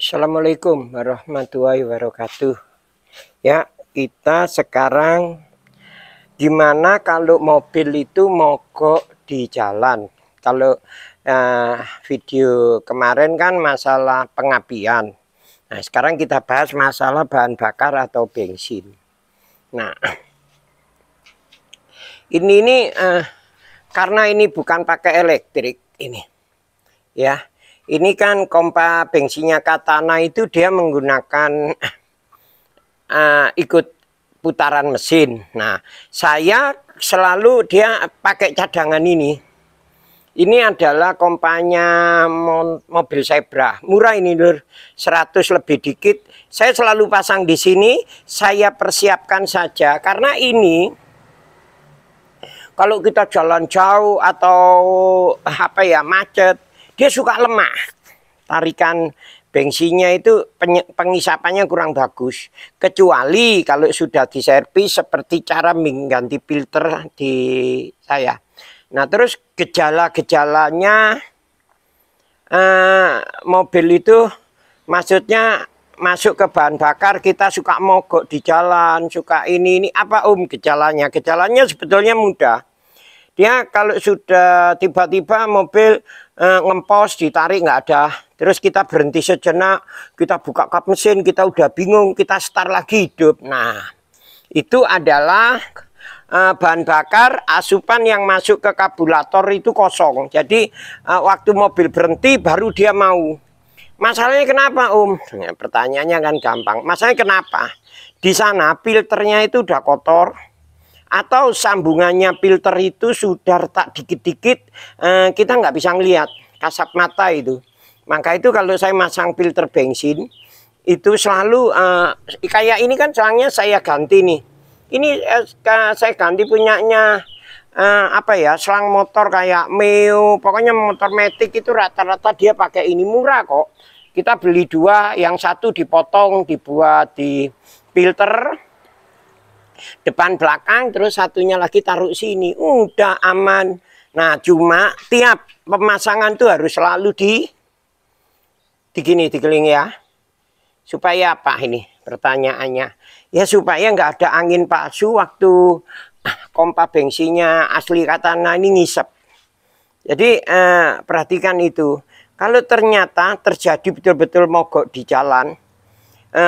Assalamualaikum warahmatullahi wabarakatuh. Ya, kita sekarang gimana kalau mobil itu mogok di jalan. Kalau video kemarin kan masalah pengapian. Nah, sekarang kita bahas masalah bahan bakar atau bensin. Nah, ini karena ini bukan pakai elektrik ini, ya. Ini kan pompa bensinnya Katana itu dia menggunakan ikut putaran mesin. Nah, saya selalu dia pakai cadangan ini. Ini adalah kompanya mobil Zebra. Murah ini, Lur. 100 lebih dikit. Saya selalu pasang di sini. Saya persiapkan saja karena ini kalau kita jalan jauh atau macet, dia suka lemah. Tarikan bensinnya itu pengisapannya kurang bagus. Kecuali kalau sudah diservis seperti cara mengganti filter di saya. Nah, terus gejala-gejalanya mobil itu maksudnya masuk ke bahan bakar, kita suka mogok di jalan, suka ini apa gejalanya? Gejalanya sebetulnya mudah. Dia kalau sudah tiba-tiba mobil ngempos, ditarik nggak ada, terus kita berhenti sejenak, kita buka kap mesin, kita udah bingung, kita start lagi hidup. Nah, itu adalah bahan bakar asupan yang masuk ke karburator itu kosong. Jadi waktu mobil berhenti baru dia mau. Masalahnya kenapa, Nah, pertanyaannya kan gampang. Masalahnya kenapa? Di sana filternya itu udah kotor, atau sambungannya filter itu sudah retak dikit-dikit, kita nggak bisa ngelihat, kasat mata itu. Maka itu kalau saya masang filter bensin itu selalu kayak ini kan selangnya saya ganti nih. Ini saya ganti punyanya selang motor kayak Meo, pokoknya motor Matic itu rata-rata dia pakai ini, murah kok. Kita beli dua, yang satu dipotong dibuat di filter depan belakang, terus satunya lagi taruh sini, udah aman. Nah, cuma tiap pemasangan tuh harus selalu dikeling ya. Supaya apa ini pertanyaannya? Ya supaya nggak ada angin palsu waktu pompa bensinnya asli Katana ini ngisep. Jadi perhatikan itu. Kalau ternyata terjadi betul-betul mogok di jalan,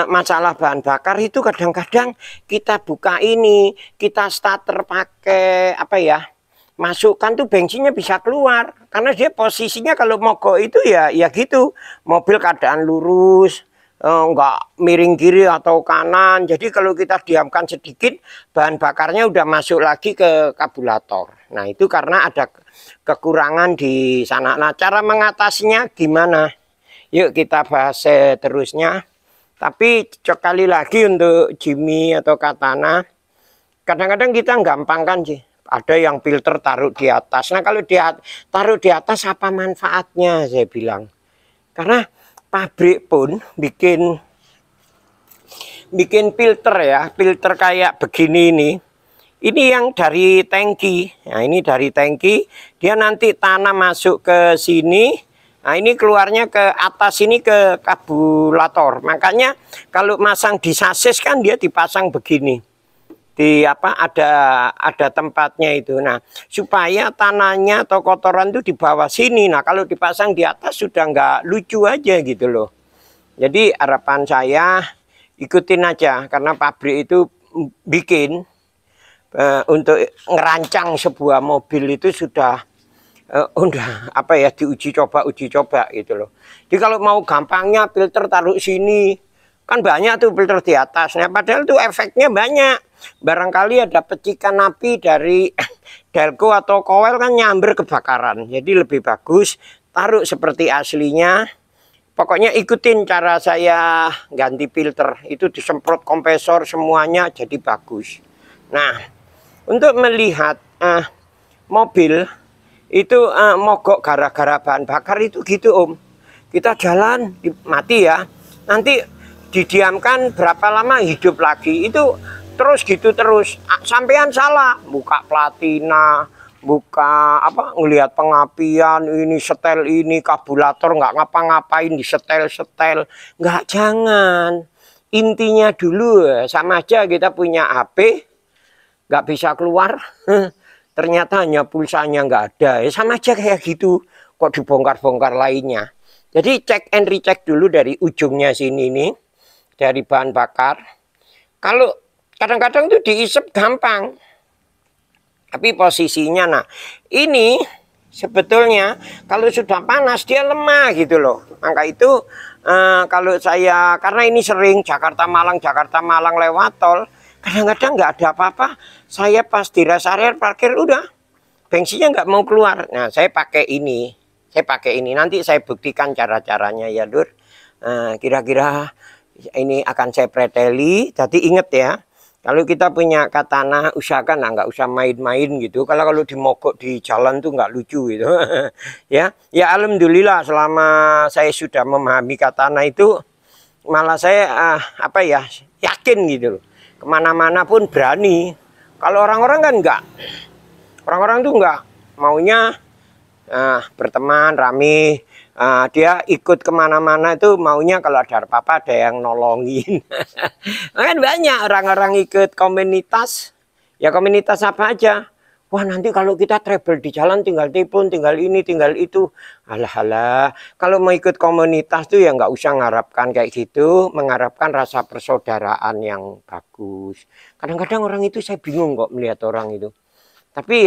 masalah bahan bakar itu kadang-kadang kita buka ini, kita starter pakai masukkan tuh bensinnya bisa keluar karena dia posisinya kalau mogok itu ya gitu, mobil keadaan lurus, nggak miring kiri atau kanan. Jadi kalau kita diamkan sedikit, bahan bakarnya udah masuk lagi ke karburator. Nah, itu karena ada kekurangan di sana. Nah, cara mengatasinya gimana? Yuk kita bahas seterusnya. Tapi sekali lagi untuk Jimmy atau Katana, kadang-kadang kita gampangkan sih. Ada yang filter taruh di atas. Nah, kalau dia taruh di atas apa manfaatnya, saya bilang. Karena pabrik pun bikin filter ya, filter kayak begini ini. Ini yang dari tangki. Nah, ini dari tangki, dia nanti tanah masuk ke sini. Nah, ini keluarnya ke atas ini ke karburator. Makanya kalau masang di sasis kan dia dipasang begini. Ada tempatnya itu. Nah, supaya tanahnya atau kotoran itu di bawah sini. Nah, kalau dipasang di atas sudah nggak lucu aja gitu loh. Jadi harapan saya ikutin aja karena pabrik itu bikin untuk ngerancang sebuah mobil itu sudah diuji coba gitu loh. Jadi kalau mau gampangnya filter taruh sini, kan banyak tuh filter di atas. Nah, padahal tuh efeknya banyak. Barangkali ada pecikan api dari delco atau coil kan nyamber kebakaran. Jadi lebih bagus taruh seperti aslinya. Pokoknya ikutin cara saya ganti filter. Itu disemprot kompresor semuanya jadi bagus. Nah, untuk melihat mobil itu mogok gara-gara bahan bakar itu gitu, kita jalan mati ya, nanti didiamkan berapa lama hidup lagi, itu terus gitu terus. Sampean salah buka platina, buka apa ngelihat pengapian ini setel ini kabulator nggak ngapa-ngapain di setel nggak, jangan. Intinya dulu sama aja kita punya HP nggak bisa keluar ternyata hanya pulsanya nggak ada ya, sama aja kayak gitu kok dibongkar-bongkar lainnya. Jadi cek and recheck dulu dari ujungnya sini nih, dari bahan bakar. Kalau kadang-kadang tuh diisep gampang, tapi posisinya nah ini sebetulnya kalau sudah panas dia lemah gitu loh. Maka itu kalau saya, karena ini sering Jakarta Malang lewat tol, kadang-kadang nggak ada apa-apa, saya pas di rest area parkir udah bensinnya nggak mau keluar. Nah saya pakai ini, nanti saya buktikan cara-caranya ya Lur. Kira-kira ini akan saya preteli. Jadi inget ya, kalau kita punya katana usahakan nggak usah main-main gitu. Kalau dimogok di jalan tuh nggak lucu gitu. ya alhamdulillah selama saya sudah memahami katana itu malah saya yakin gitu loh. Kemana-mana pun berani. Kalau orang-orang kan enggak. Orang-orang tuh enggak maunya berteman rame. Dia ikut kemana-mana itu maunya kalau ada apa-apa ada yang nolongin. Kan banyak orang-orang ikut komunitas. Ya komunitas apa aja. Wah nanti kalau kita travel di jalan tinggal telepon, tinggal ini, tinggal itu. Alah. Kalau mau ikut komunitas tuh ya nggak usah mengharapkan kayak gitu. Mengharapkan rasa persaudaraan yang bagus. Kadang-kadang orang itu saya bingung kok melihat orang itu. Tapi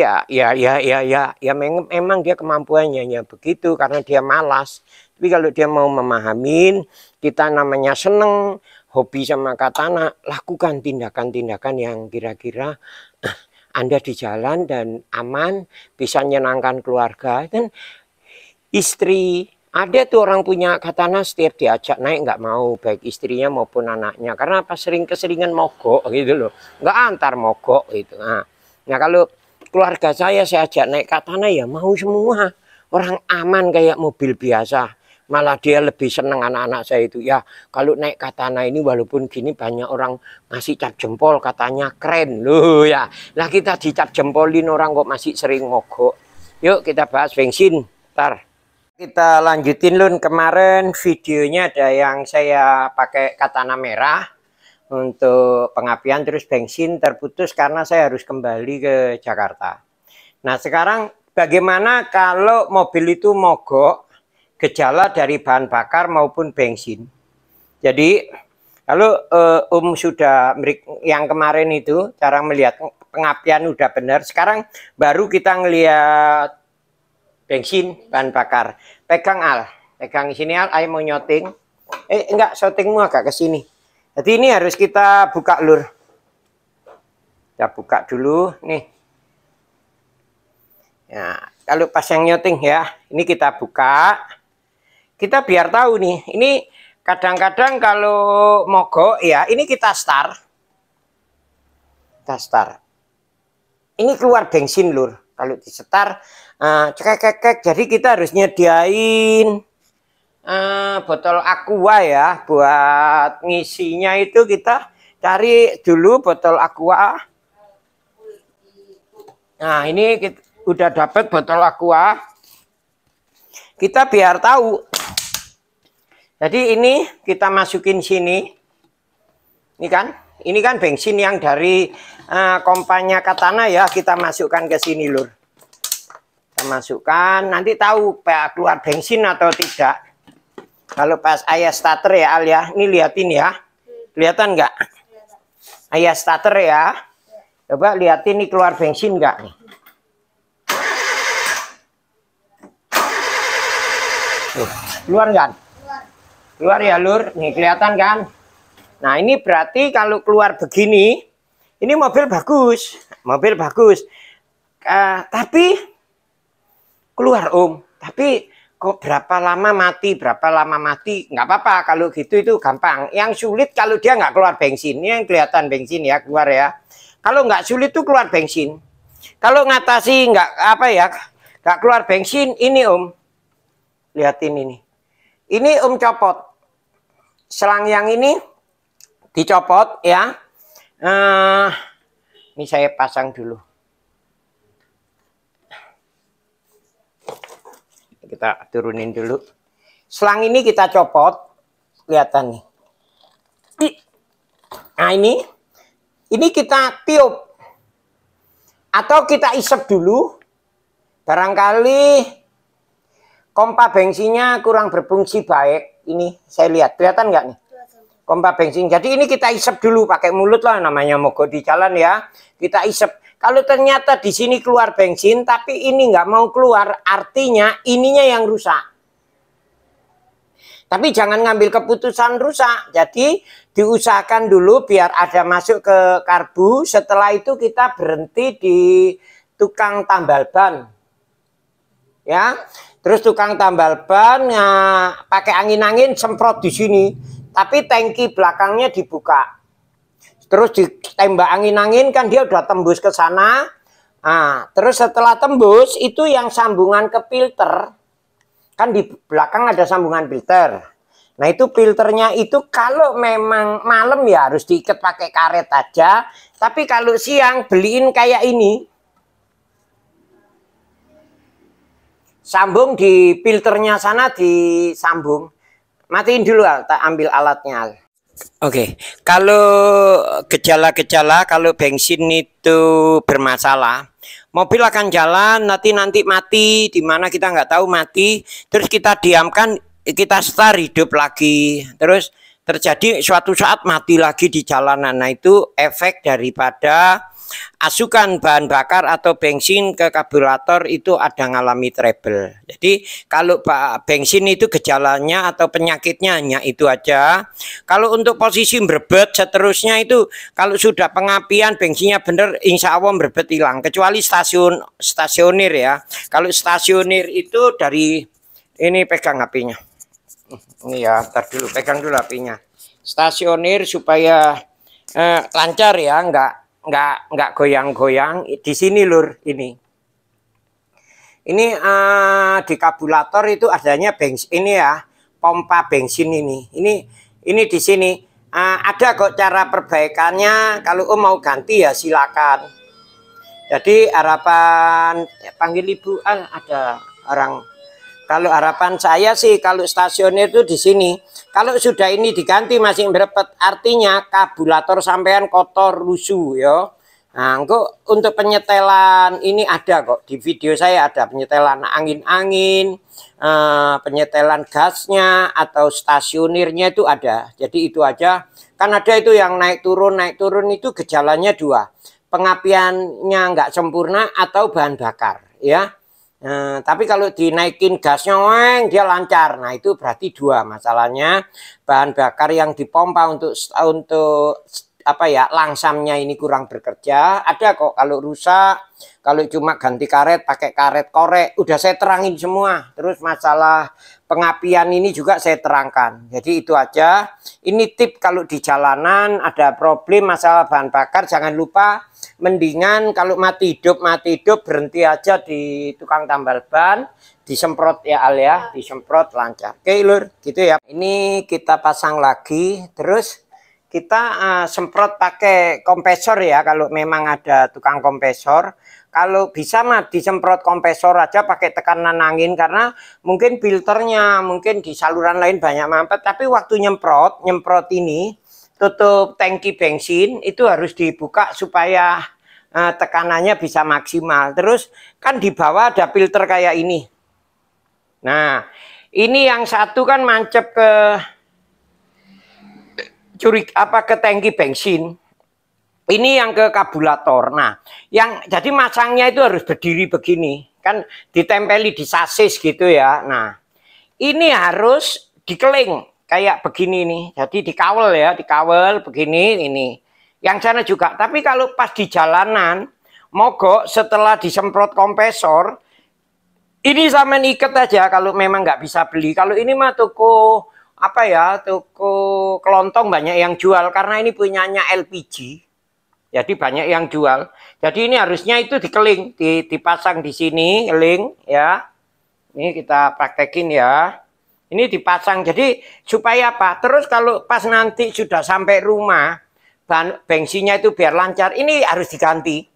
memang dia kemampuannya ya begitu karena dia malas. Tapi kalau dia mau memahamin, kita namanya seneng, hobi sama katana, lakukan tindakan-tindakan yang kira-kira Anda di jalan dan aman, bisa menyenangkan keluarga. Dan istri, ada tuh orang punya katana setiap diajak naik nggak mau, baik istrinya maupun anaknya. Karena apa, keseringan mogok gitu loh, nggak antar mogok gitu. Nah kalau keluarga saya ajak naik katana ya mau semua. Orang aman kayak mobil biasa. Malah dia lebih senang anak-anak saya itu. Ya kalau naik katana ini walaupun gini banyak orang masih cap jempol katanya keren loh ya. Nah kita dicap jempolin orang kok masih sering mogok. Yuk kita bahas bensin. Ntar kita lanjutin Lun. Kemarin videonya ada yang saya pakai katana merah untuk pengapian, terus bensin terputus karena saya harus kembali ke Jakarta. Nah sekarang bagaimana kalau mobil itu mogok, gejala dari bahan bakar maupun bensin. Jadi kalau sudah yang kemarin itu cara melihat pengapian udah benar, sekarang baru kita ngelihat bensin bahan bakar. Pegang Al, pegang sini Al, ayo mau nyoting. Enggak, syutingmu agak ke sini. Jadi ini harus kita buka Lur. Kita buka dulu nih. Ya, kalau pas yang nyoting ya, ini kita buka. Kita biar tahu nih, ini kadang-kadang kalau mogok ya, ini kita start. Kita start. Ini keluar bensin Lur. Kalau di start, cekek, jadi kita harus nyediain botol aqua ya, buat ngisinya itu kita cari dulu botol aqua. Nah ini kita udah dapat botol aqua, kita biar tahu. Jadi ini kita masukin sini, ini kan bensin yang dari kompannya katana ya, kita masukkan ke sini Lur. Kita masukkan, nanti tahu keluar bensin atau tidak. Kalau pas ayah starter ya Al ya, ini liatin ya, kelihatan nggak? Ayah starter ya, coba liatin nih keluar bensin nggak nih? Keluar nggak? Keluar ya Lur, nih kelihatan kan? Nah ini berarti kalau keluar begini, ini mobil bagus, tapi keluar tapi kok berapa lama mati, nggak apa-apa kalau gitu, itu gampang. Yang sulit kalau dia nggak keluar bensin, ini yang kelihatan bensin ya keluar ya. Kalau nggak sulit tuh keluar bensin. Kalau ngatasi nggak keluar bensin, ini lihatin ini copot selang yang ini, dicopot ya. Ini saya pasang dulu. kita turunin dulu. Selang ini kita copot, kelihatan nih. Nah ini kita tiup atau kita isep dulu. Barangkali pompa bensinnya kurang berfungsi baik. Ini saya lihat, kelihatan nggak nih? Pompa bensin. Jadi ini kita isep dulu pakai mulut lah, namanya mogok di jalan ya. Kita isep. Kalau ternyata di sini keluar bensin, tapi ini nggak mau keluar, artinya ininya yang rusak. Tapi jangan ngambil keputusan rusak. Jadi diusahakan dulu biar ada masuk ke karbu. Setelah itu kita berhenti di tukang tambal ban. Ya, terus tukang tambal ban ya, pakai angin-angin semprot di sini, tapi tangki belakangnya dibuka. Terus ditembak angin-angin kan dia udah tembus ke sana. Nah, terus setelah tembus itu yang sambungan ke filter, kan di belakang ada sambungan filter. Nah itu filternya itu kalau memang malam ya harus diikat pakai karet aja. Tapi kalau siang beliin kayak ini. Sambung di filternya sana, disambung. Matiin dulu, tak ambil alatnya. Oke, kalau gejala-gejala kalau bensin itu bermasalah, mobil akan jalan, nanti mati, di mana kita nggak tahu mati, terus kita diamkan, kita start hidup lagi, terus terjadi suatu saat mati lagi di jalanan. Nah itu efek daripada asukan bahan bakar atau bensin ke karburator itu ada ngalami trouble. Jadi kalau bensin itu gejalanya atau penyakitnya hanya itu aja. Kalau untuk posisi berbet seterusnya itu kalau sudah pengapian bensinnya bener, insya Allah berbet hilang. Kecuali stasioner ya. Kalau stasioner itu dari ini pegang apinya. Ini ya, ntar dulu pegang dulu apinya. Stasioner supaya lancar ya, nggak goyang-goyang di sini lur. Ini di karburator itu adanya bensin ini ya, pompa bensin ini di sini ada kok cara perbaikannya. Kalau mau ganti ya silakan. Jadi harapan panggil ibu ada orang. Kalau harapan saya sih kalau stasioner itu di sini. Kalau sudah ini diganti masih berepet, artinya karburator sampean kotor lusuh ya. Nah, kok untuk penyetelan ini ada kok di video saya ada penyetelan angin-angin, penyetelan gasnya atau stasionernya itu ada. Jadi itu aja. Kan ada itu yang naik turun itu gejalanya dua. Pengapiannya nggak sempurna atau bahan bakar ya. Tapi kalau dinaikin gasnya dia lancar. Nah itu berarti dua masalahnya, bahan bakar yang dipompa untuk apa ya, langsamnya ini kurang bekerja. Ada kok kalau rusak, kalau cuma ganti karet pakai karet korek, udah saya terangin semua. Terus masalah pengapian ini juga saya terangkan. Jadi itu aja. Ini tip kalau di jalanan ada problem masalah bahan bakar, jangan lupa mendingan kalau mati hidup berhenti aja di tukang tambal ban, disemprot ya Al ya, disemprot lancar. Oke lur, gitu ya. Ini kita pasang lagi, terus kita semprot pakai kompresor ya kalau memang ada tukang kompresor. Kalau bisa mah disemprot kompresor aja pakai tekanan angin, karena mungkin filternya mungkin di saluran lain banyak mampet, tapi waktu nyemprot ini tutup tangki bensin itu harus dibuka supaya tekanannya bisa maksimal. Terus kan di bawah ada filter kayak ini. Nah ini yang satu kan mancep ke ke tangki bensin. Ini yang ke karburator. Nah, yang jadi masangnya itu harus berdiri begini, kan ditempeli di sasis gitu ya. Nah, ini harus dikeling kayak begini nih. Jadi dikawal ya, dikawal begini ini. Yang sana juga. Tapi kalau pas di jalanan mogok setelah disemprot kompresor, ini sampean iket aja kalau memang nggak bisa beli. Kalau ini mah toko apa ya, toko kelontong banyak yang jual karena ini punyanya LPG. Jadi banyak yang jual. Jadi ini harusnya itu dikeling, dipasang di sini, keling ya. Ini kita praktekin ya. Ini dipasang. Jadi supaya apa? Terus kalau pas nanti sudah sampai rumah, bensinnya itu biar lancar, ini harus diganti.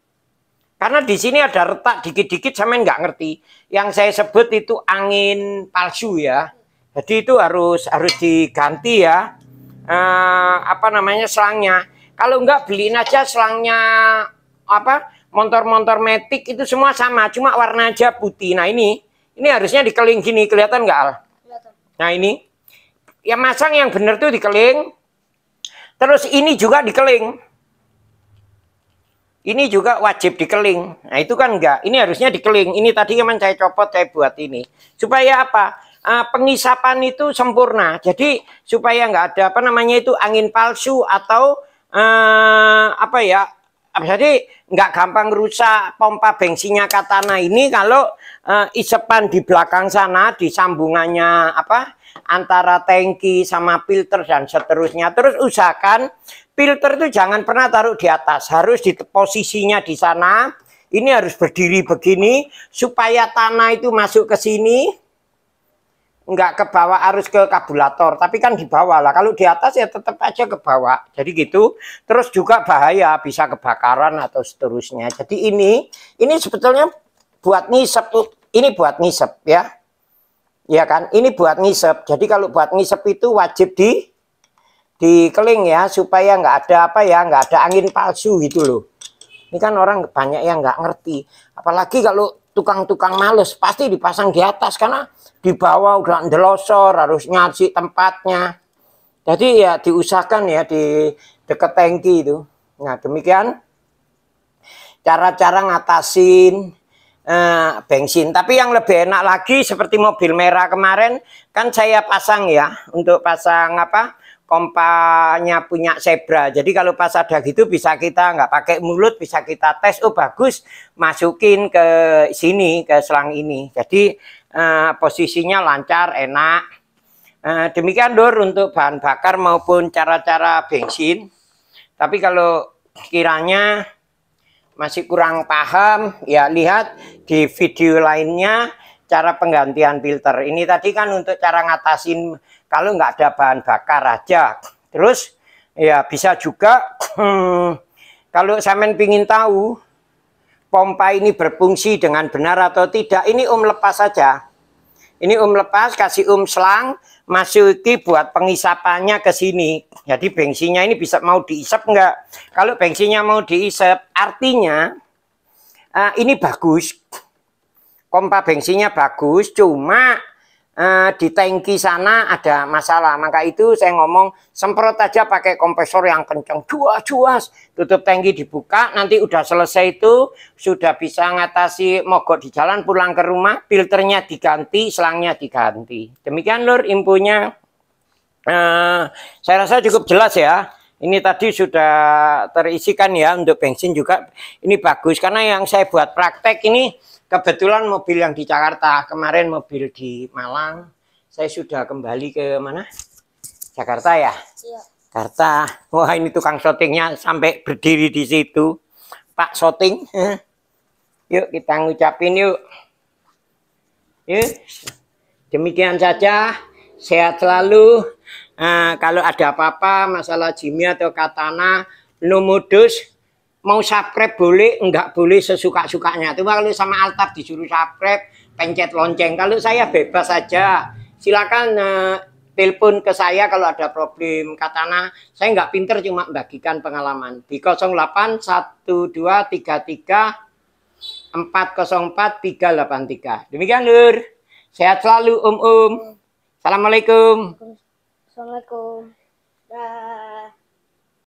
Karena di sini ada retak dikit-dikit, saya nggak ngerti. Yang saya sebut itu angin palsu ya. Jadi itu harus diganti ya. Apa namanya, selangnya. Kalau nggak, beliin aja selangnya apa, motor-motor Matic itu semua sama, cuma warna aja putih. Nah ini harusnya dikeling gini, kelihatan nggak Al? Kelihatan. Nah ini, yang masang yang bener tuh dikeling. Terus ini juga dikeling. Ini juga wajib dikeling. Nah itu kan enggak. Ini harusnya dikeling. Ini tadi memang saya copot, saya buat ini. Supaya apa? Pengisapan itu sempurna. Jadi supaya enggak ada apa namanya itu angin palsu atau apa ya? Jadi enggak gampang rusak pompa bensinnya Katana ini kalau isepan di belakang sana, di sambungannya apa? Antara tangki sama filter dan seterusnya. Terus usahakan filter itu jangan pernah taruh di atas, harus di posisinya di sana. Ini harus berdiri begini supaya tanah itu masuk ke sini, nggak ke bawah, harus ke kabulator. Tapi kan di bawah lah. Kalau di atas ya tetap aja ke bawah. Jadi gitu. Terus juga bahaya, bisa kebakaran atau seterusnya. Jadi ini sebetulnya buat ngisep tuh. Ini buat ngisep ya. Ya kan? Ini buat ngisep. Jadi kalau buat ngisep itu wajib dikeling ya, supaya nggak ada apa ya, nggak ada angin palsu gitu loh. Ini kan orang banyak yang nggak ngerti, apalagi kalau tukang-tukang males pasti dipasang di atas, karena di bawah udah ndelosor, harus nyari tempatnya. Jadi ya diusahakan ya di dekat tangki itu. Nah demikian cara-cara ngatasin bensin. Tapi yang lebih enak lagi seperti mobil merah kemarin kan saya pasang ya, untuk pasang apa, pompanya punya Zebra. Jadi kalau pas ada gitu bisa kita nggak pakai mulut, bisa kita tes, oh bagus, masukin ke sini, ke selang ini. Jadi posisinya lancar, enak. Demikian Lur untuk bahan bakar maupun cara-cara bensin. Tapi kalau kiranya masih kurang paham, ya lihat di video lainnya cara penggantian filter. Ini tadi kan untuk cara ngatasin kalau nggak ada bahan bakar aja. Terus ya bisa juga kalau sampean pingin tahu pompa ini berfungsi dengan benar atau tidak, ini lepas saja. Ini lepas, kasih selang, masuki buat pengisapannya ke sini. Jadi bensinnya ini bisa mau diisep enggak? Kalau bensinnya mau diisep, artinya ini bagus. Pompa bensinnya bagus, cuma di tangki sana ada masalah. Maka itu saya ngomong, semprot aja pakai kompresor yang kencang, juas, tutup tangki dibuka, nanti udah selesai itu sudah bisa ngatasi mogok di jalan, pulang ke rumah, filternya diganti, selangnya diganti. Demikian Lur infonya. Saya rasa cukup jelas ya. Ini tadi sudah terisikan ya, untuk bensin juga ini bagus, karena yang saya buat praktek ini kebetulan mobil yang di Jakarta, kemarin mobil di Malang, saya sudah kembali ke mana? Jakarta ya? Iya. Jakarta. Wah ini tukang syutingnya sampai berdiri di situ. Pak syuting. Yuk kita ngucapin yuk. Yuk. Demikian saja. Sehat selalu. Kalau ada apa-apa masalah Jimmy atau Katana, no modus. Mau subscribe boleh, enggak boleh sesuka-sukanya. Cuma kalau sama Altaf disuruh subscribe, pencet lonceng. Kalau saya bebas saja. Silakan telepon ke saya kalau ada problem Katana. Saya enggak pinter, cuma bagikan pengalaman. Di 081233 404 383. Demikian Lur. Sehat selalu Assalamualaikum. Assalamualaikum. Dah.